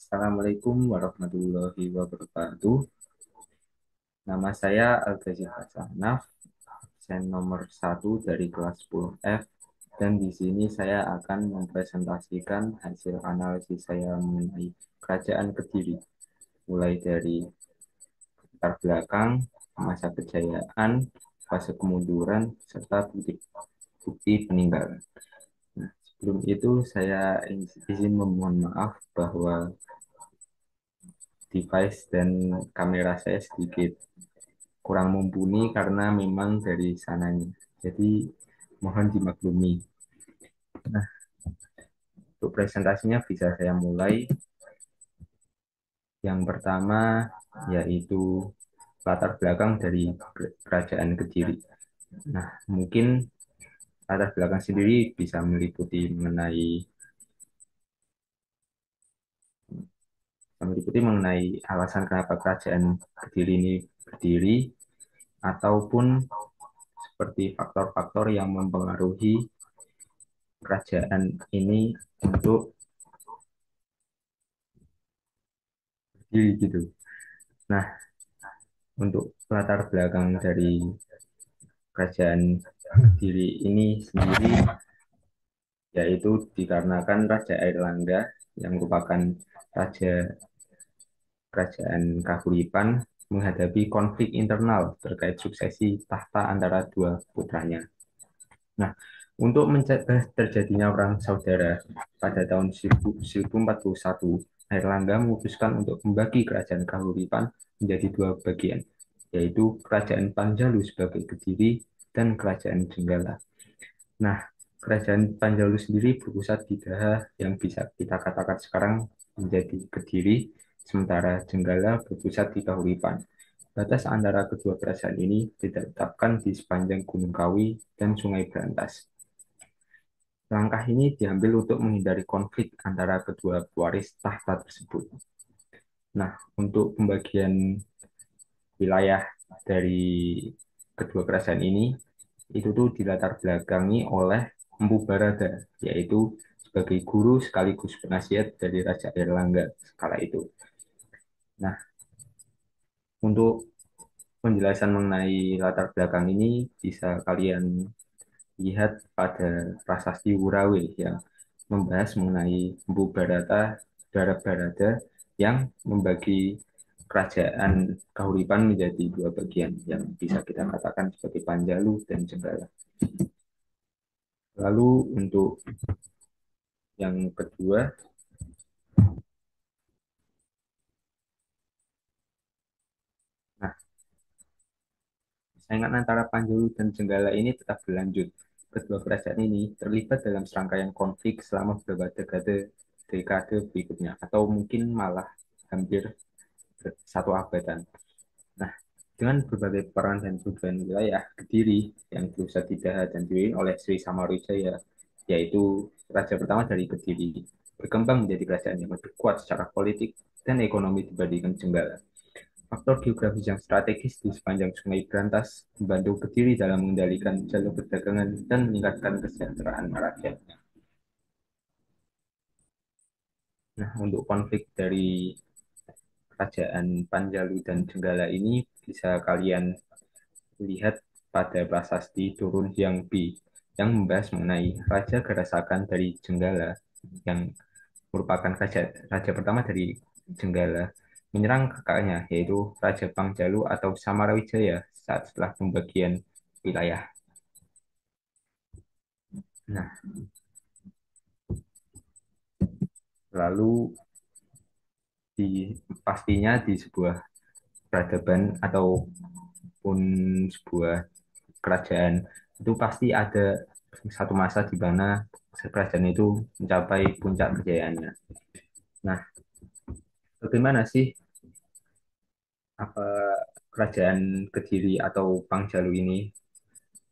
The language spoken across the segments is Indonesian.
Assalamualaikum warahmatullahi wabarakatuh. Nama saya Al-Ghazif Hasanaf, absen nomor 1 dari kelas 10F, dan di sini saya akan mempresentasikan hasil analisis saya mengenai Kerajaan Kediri, mulai dari latar belakang, masa kejayaan, fase kemunduran, serta bukti peninggalan. Nah, sebelum itu saya izin memohon maaf bahwa device dan kamera saya sedikit kurang mumpuni karena memang dari sananya. Jadi mohon dimaklumi. Nah, untuk presentasinya bisa saya mulai. Yang pertama yaitu latar belakang dari Kerajaan Kediri. Nah, mungkin latar belakang sendiri bisa meliputi mengenai alasan kenapa Kerajaan Kediri ini berdiri ataupun seperti faktor-faktor yang mempengaruhi kerajaan ini untuk berdiri gitu. Nah, untuk latar belakang dari kerajaan Kediri ini sendiri yaitu dikarenakan Raja Airlangga yang merupakan raja kerajaan Kahuripan menghadapi konflik internal terkait suksesi tahta antara dua putranya. Nah, untuk mencegah terjadinya perang saudara pada tahun 1041, Airlangga memutuskan untuk membagi kerajaan Kahuripan menjadi dua bagian, yaitu Kerajaan Panjalu sebagai Kediri dan Kerajaan Jenggala. Nah, Kerajaan Panjalu sendiri berpusat di Daha yang bisa kita katakan sekarang menjadi Kediri, sementara Jenggala berpusat di Kahuripan. Batas antara kedua kerajaan ini ditetapkan di sepanjang Gunung Kawi dan Sungai Berantas. Langkah ini diambil untuk menghindari konflik antara kedua pewaris tahta tersebut. Nah, untuk pembagian wilayah dari kedua kerajaan ini, itu tuh dilatar belakangi oleh Empu Barada, yaitu sebagai guru sekaligus penasihat dari Raja Airlangga kala itu. Nah, untuk penjelasan mengenai latar belakang ini bisa kalian lihat pada prasasti Wurawe yang membahas mengenai Empu Barada yang membagi kerajaan Kahuripan menjadi dua bagian yang bisa kita katakan sebagai Panjalu dan Jenggala. Lalu untuk yang kedua, nah, persaingan antara Panjalu dan Jenggala ini tetap berlanjut. Kedua kerajaan ini terlibat dalam serangkaian konflik selama beberapa dekade berikutnya, atau mungkin malah hampir satu abadan. Nah, dengan berbagai peran dan tujuan wilayah Kediri yang berusaha Daha dan dipimpin oleh Sri Samawijaya, yaitu raja pertama dari Kediri, berkembang menjadi kerajaan yang lebih kuat secara politik dan ekonomi dibandingkan Jenggala. Faktor geografis yang strategis di sepanjang Sungai Berantas membantu Kediri dalam mengendalikan jalur perdagangan dan meningkatkan kesejahteraan rakyatnya. Nah, untuk konflik dari kerajaan Panjalu dan Jenggala ini bisa kalian lihat pada prasasti Turun Hyangbi yang membahas mengenai Raja Garasakan dari Jenggala yang merupakan raja pertama dari Jenggala menyerang kakaknya yaitu Raja Pangjalu atau Samarawijaya saat setelah pembagian wilayah. Nah, lalu pastinya di sebuah peradaban ataupun sebuah kerajaan itu pasti ada satu masa di mana kerajaan itu mencapai puncak kejayaannya. Nah, bagaimana sih apa kerajaan Kediri atau Pangjalu ini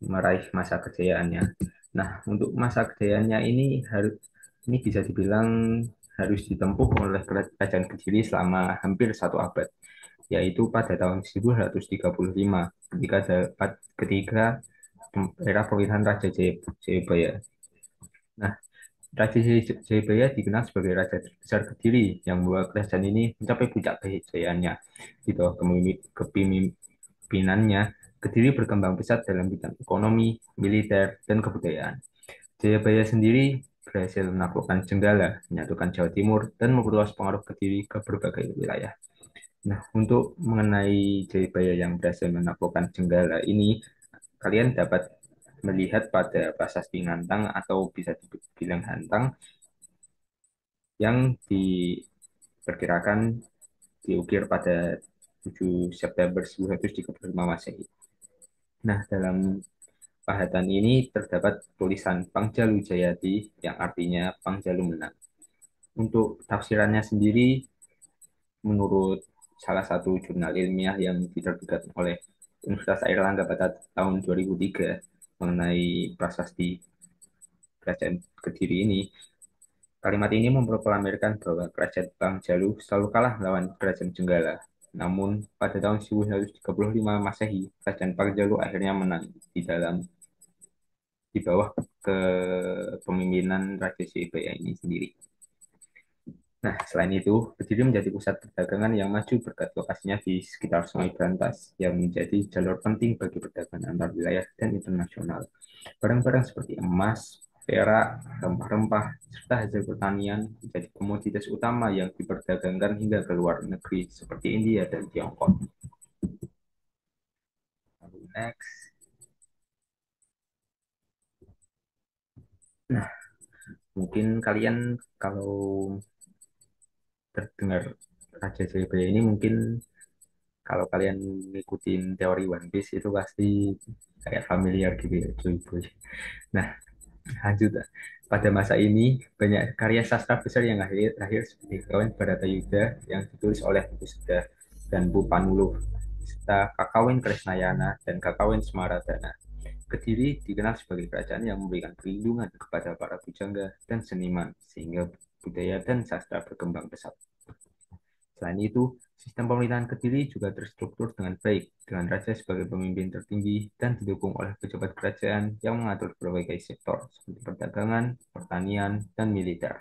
meraih masa kejayaannya? Nah, untuk masa kejayaannya ini bisa dibilang harus ditempuh oleh kerajaan Kediri selama hampir satu abad, yaitu pada tahun 1235 ketika era pemerintahan Raja Jayabaya. Nah, Raja Jayabaya dikenal sebagai Raja Terbesar Kediri yang membawa kerajaan ini mencapai puncak kejayaannya. Di bawah kepemimpinannya, Kediri berkembang pesat dalam bidang ekonomi, militer, dan kebudayaan. Jayabaya sendiri berhasil menaklukkan Jenggala, menyatukan Jawa Timur, dan memperluas pengaruh Kediri ke berbagai wilayah. Nah, untuk mengenai Jayabaya yang berhasil menaklukkan Jenggala ini, kalian dapat melihat pada prasasti Ngantang atau bisa dibilang Hantang yang diperkirakan diukir pada 7 September 1135 Masehi. Nah, dalam pahatan ini terdapat tulisan Pangjalu Jayati yang artinya Pangjalu menang. Untuk tafsirannya sendiri, menurut salah satu jurnal ilmiah yang diterbitkan oleh Universitas Airlangga pada tahun 2003 mengenai prasasti Kerajaan Kediri ini, kalimat ini memproklamirkan bahwa Kerajaan Bangjalu selalu kalah melawan Kerajaan Jenggala. Namun, pada tahun 1135 Masehi, Kerajaan Bangjalu akhirnya menang di bawah kepemimpinan Raja Sriwijaya ini sendiri. Nah, selain itu, Kediri menjadi pusat perdagangan yang maju berkat lokasinya di sekitar Sungai Brantas, yang menjadi jalur penting bagi perdagangan antar wilayah dan internasional. Barang-barang seperti emas, perak, rempah-rempah, serta hasil pertanian menjadi komoditas utama yang diperdagangkan hingga ke luar negeri seperti India dan Tiongkok. Lalu next. Nah, mungkin kalian kalau terdengar Raja Jayabaya ini mungkin kalau kalian ngikutin teori One Piece itu pasti kayak familiar gitu ya, cuy. Nah, lanjut. Pada masa ini, banyak karya sastra besar yang lahir seperti Kakawin Bharatayuda yang ditulis oleh Pusda dan Bupanuluh, serta Kakawin Kresnayana dan Kakawin Semaradana. Kediri dikenal sebagai kerajaan yang memberikan perlindungan kepada para pujangga dan seniman, sehingga budaya dan sastra berkembang pesat. Selain itu, sistem pemerintahan Kediri juga terstruktur dengan baik, dengan raja sebagai pemimpin tertinggi dan didukung oleh pejabat kerajaan yang mengatur berbagai sektor, seperti perdagangan, pertanian, dan militer.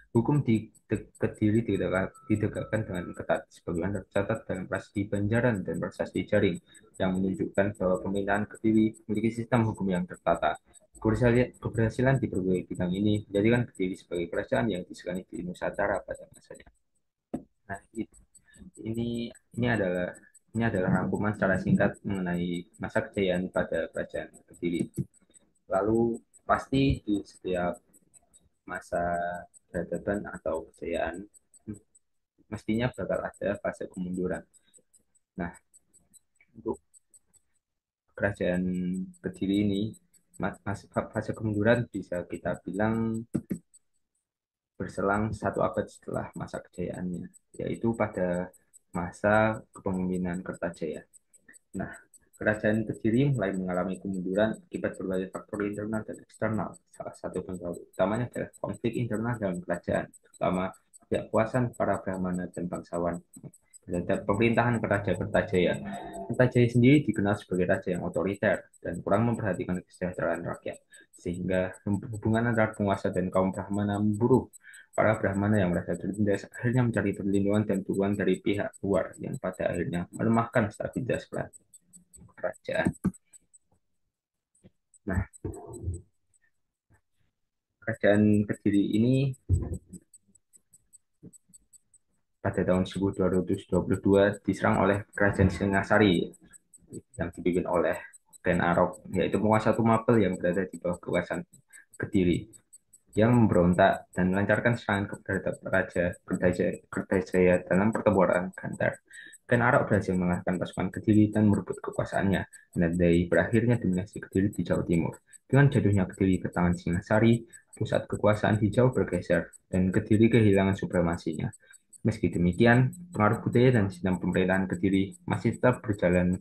Hukum di Kediri ditegakkan dengan ketat, sebagaimana tercatat dalam Prasasti Banjaran dan Prasasti Jaring, yang menunjukkan bahwa pemerintahan Kediri memiliki sistem hukum yang tertata. Keberhasilan di berbagai bidang ini menjadikan Kediri sebagai kerajaan yang disegani di Nusantara pada masanya. Nah, ini ini adalah ini adalah rangkuman secara singkat mengenai masa kejayaan pada kerajaan Kediri. Lalu pasti di setiap masa peradaban atau kejayaan mestinya bakal ada fase kemunduran. Nah, untuk kerajaan Kediri ini fase kemunduran bisa kita bilang berselang 1 abad setelah masa kejayaannya, yaitu pada masa kepemimpinan Kertajaya. Nah, kerajaan Kediri mulai mengalami kemunduran akibat berbagai faktor internal dan eksternal. Salah satu penyebab utamanya adalah konflik internal dalam kerajaan, terutama ketidakpuasan para Brahmana dan bangsawan terhadap pemerintahan Raja Kertajaya. Kertajaya sendiri dikenal sebagai raja yang otoriter dan kurang memperhatikan kesejahteraan rakyat, sehingga hubungan antara penguasa dan kaum Brahmana memburuk. Para Brahmana yang merasa tertindas akhirnya mencari perlindungan dan dukungan dari pihak luar yang pada akhirnya melemahkan stabilitas kerajaan. Nah, kerajaan Kediri ini pada tahun 1222 diserang oleh kerajaan Singasari yang dipimpin oleh Ken Arok, yaitu penguasa Tumapel yang berada di bawah kekuasaan Kediri, yang memberontak dan melancarkan serangan terhadap Raja Kertajaya dalam pertempuran Gantar. Ken Arok berhasil mengalahkan pasukan Kediri dan merebut kekuasaannya, menandai berakhirnya dominasi Kediri di Jawa Timur. Dengan jatuhnya Kediri ke tangan Singasari, pusat kekuasaan hijau bergeser dan Kediri kehilangan supremasinya. Meski demikian, pengaruh budaya dan sistem pemerintahan Kediri masih tetap bertahan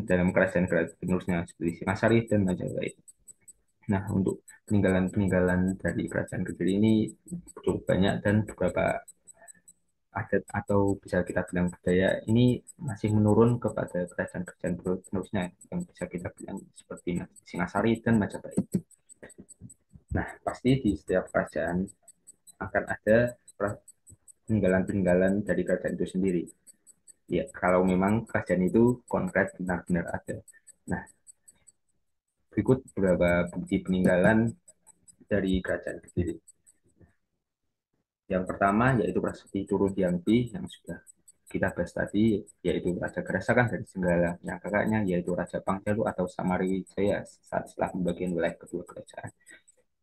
dalam kerajaan-kerajaan penerusnya seperti Singasari dan Majapahit. Nah, untuk peninggalan-peninggalan dari kerajaan Kediri ini cukup banyak dan beberapa adat atau bisa kita bilang budaya ini masih menurun kepada kerajaan-kerajaan penerusnya yang bisa kita bilang seperti Singasari dan Majapahit. Nah, pasti di setiap kerajaan akan ada peninggalan-peninggalan dari kerajaan itu sendiri. Ya, kalau memang kerajaan itu konkret benar-benar ada. Nah, berikut beberapa bukti peninggalan dari kerajaan Kediri. Yang pertama yaitu Prasasti Turun Diangti yang sudah kita bahas tadi, yaitu Raja Gerasakan dari Senggala. Yang kakaknya yaitu Raja Pangjalu atau Samariwijaya saat setelah pembagian wilayah kedua kerajaan.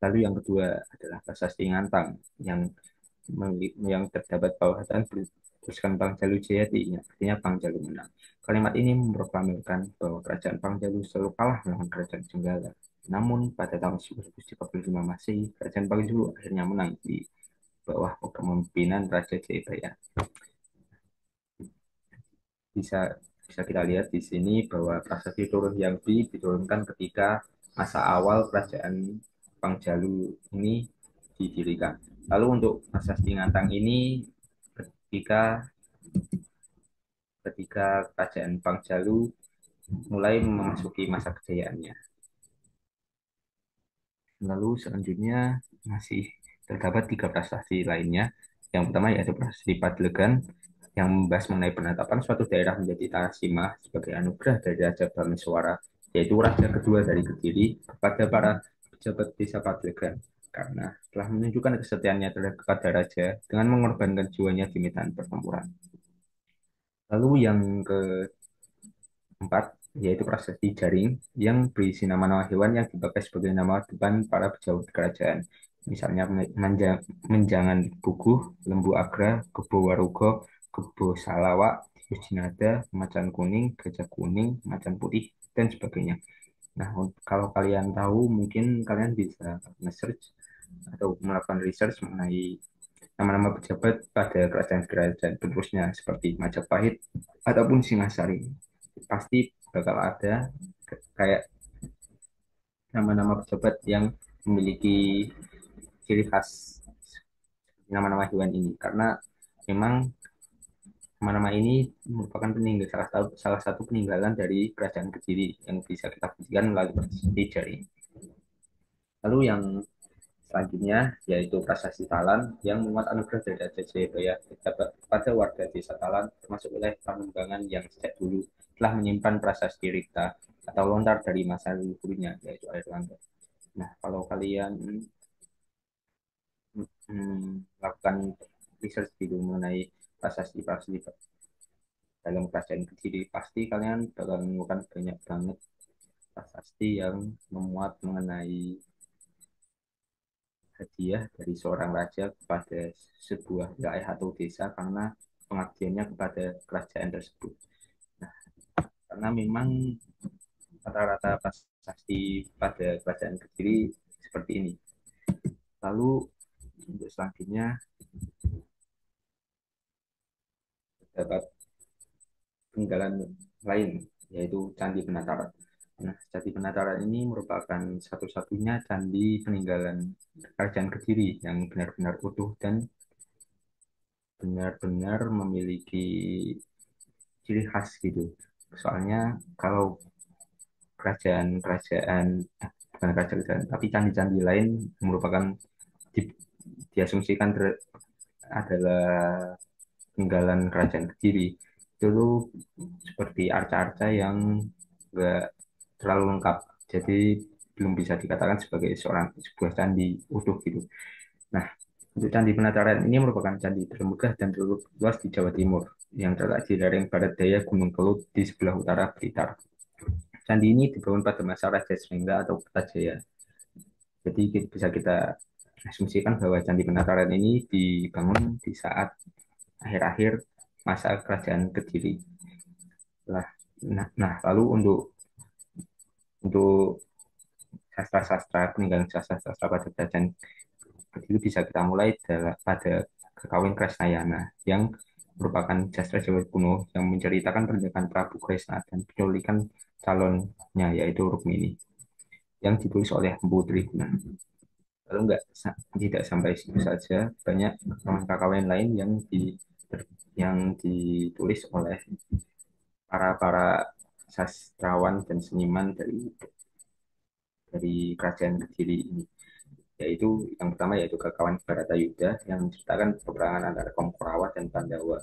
Lalu yang kedua adalah Prasasti Ngantang yang terdapat bawah dan bertuliskan Pangjalu Jayati, yang artinya Pangjalu menang. Kalimat ini memproklamirkan bahwa kerajaan Pangjalu selalu kalah melawan kerajaan Jenggala. Namun pada tahun 1135 Masehi, kerajaan Pangjalu akhirnya menang di bawah kepemimpinan Raja Jayabaya. Bisa bisa kita lihat di sini bahwa prasasti turun yang diturunkan ketika masa awal kerajaan Pangjalu ini didirikan. Lalu untuk prasasti Ngantang ini ketika ketika kerajaan Pangjalu mulai memasuki masa kejayaannya. Lalu selanjutnya masih terdapat tiga prasasti lainnya. Yang pertama yaitu prasasti Padlegan yang membahas mengenai penetapan suatu daerah menjadi tanah simah sebagai anugerah dari Raja Bhameswara, yaitu raja kedua dari Kediri, kepada para pejabat desa Padlegan karena telah menunjukkan kesetiaannya terhadap kepada raja dengan mengorbankan jiwanya di medan pertempuran. Lalu yang keempat yaitu prasasti Jaring yang berisi nama-nama hewan yang dipakai sebagai nama depan para pejabat kerajaan. Misalnya menjangan buguh, lembu agra, kebo warugo, kebo salawak, tikus jinada, macan kuning, gajah kuning, macan putih, dan sebagainya. Nah, kalau kalian tahu, mungkin kalian bisa nge-search atau melakukan research mengenai nama-nama pejabat pada kerajaan-kerajaan penerusnya seperti Majapahit ataupun Singasari. Pasti bakal ada kayak nama-nama pejabat yang memiliki ciri khas nama-nama hewan ini karena memang nama-nama ini merupakan salah satu peninggalan dari kerajaan Kediri yang bisa kita buktikan melalui prasasti Jari. Lalu yang selanjutnya yaitu Prasasti Talan yang memuat anugerah dari Raja Jayabaya kepada warga desa Talan termasuk wilayah Pangembangan yang sejak dulu telah menyimpan prasasti Rikta atau lontar dari masa leluhurnya yaitu Airlangga. Nah, kalau kalian melakukan research gitu mengenai prasasti-prasasti dalam kerajaan Kediri, pasti kalian bakal menemukan banyak banget prasasti yang memuat mengenai hadiah dari seorang raja kepada sebuah wilayah atau desa karena pengabdiannya kepada kerajaan tersebut. Nah, karena memang rata-rata prasasti pada kerajaan Kediri seperti ini. Lalu untuk selanjutnya terdapat peninggalan lain yaitu Candi Penataran. Nah, Candi Penataran ini merupakan satu-satunya candi peninggalan kerajaan Kediri yang benar-benar utuh dan benar-benar memiliki ciri khas gitu. Soalnya kalau kerajaan-kerajaan, bukan kerajaan, tapi candi-candi lain merupakan di, diasumsikan adalah peninggalan kerajaan Kediri. Itu seperti arca-arca yang enggak terlalu lengkap. Jadi belum bisa dikatakan sebagai sebuah candi utuh gitu. Nah, untuk Candi Penataran ini merupakan candi termegah dan terluas di Jawa Timur yang terletak di lereng barat daya Gunung Kelut di sebelah utara Blitar. Candi ini dibangun pada masa Raja Srengga atau Kertajaya. Jadi bisa kita asumsikan bahwa Candi Penataran ini dibangun di saat akhir-akhir masa kerajaan Kediri. Nah, lalu untuk sastra-sastra peninggalan sastra-sastra pada kerajaan Kediri bisa kita mulai pada Kekawin Kresnayana yang merupakan sastra Jawa kuno yang menceritakan pernikahan Prabu Kresna dan penculikan calonnya yaitu Rukmini yang ditulis oleh Empu Trihana. Lalu tidak sampai situ saja, banyak kakawin lain yang ditulis oleh para sastrawan dan seniman dari kerajaan Kediri ini. yaitu yang pertama yaitu Kekawan Baratayuda yang menceritakan peperangan antara kaum Kurawa dan Pandawa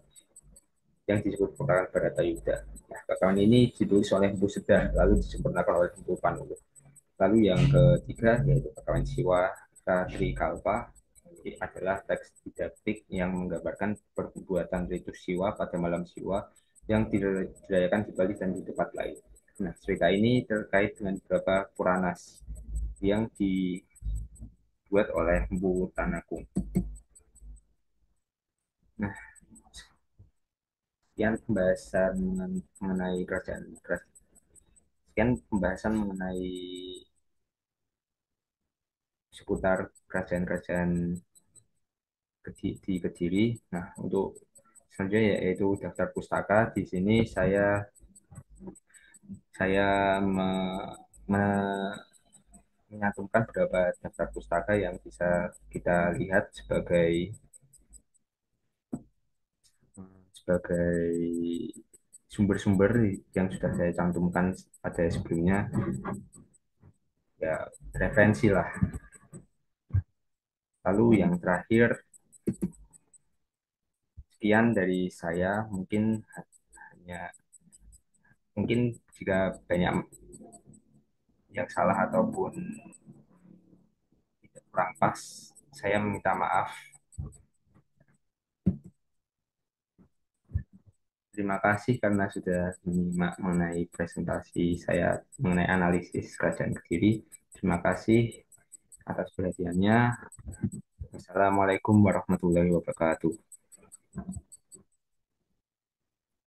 yang disebut peperangan Baratayuda. Nah, Kekawan ini ditulis oleh Empu Sedah lalu disempurnakan oleh Empu Panuwuh. Lalu yang ketiga yaitu Kekawan Siwa Ratri Kalpa adalah teks didaktik yang menggambarkan perbuatan ritus Siwa pada malam Siwa yang dirayakan di Bali dan di tempat lain. Nah, cerita ini terkait dengan beberapa Puranas yang dibuat oleh Mpu Tanakung. Nah, sekian pembahasan mengenai sekian pembahasan mengenai seputar kerajaan-kerajaan di Kediri. Nah, untuk selanjutnya yaitu daftar pustaka. Di sini saya menyantumkan beberapa daftar pustaka yang bisa kita lihat sebagai sumber-sumber yang sudah saya cantumkan pada sebelumnya, ya referensi lah. Lalu yang terakhir, sekian dari saya, hanya mungkin jika banyak yang salah ataupun tidak kurang pas, saya meminta maaf. Terima kasih karena sudah menyimak mengenai presentasi saya mengenai analisis kerajaan Kediri. Terima kasih atas perhatiannya. Wassalamualaikum warahmatullahi wabarakatuh.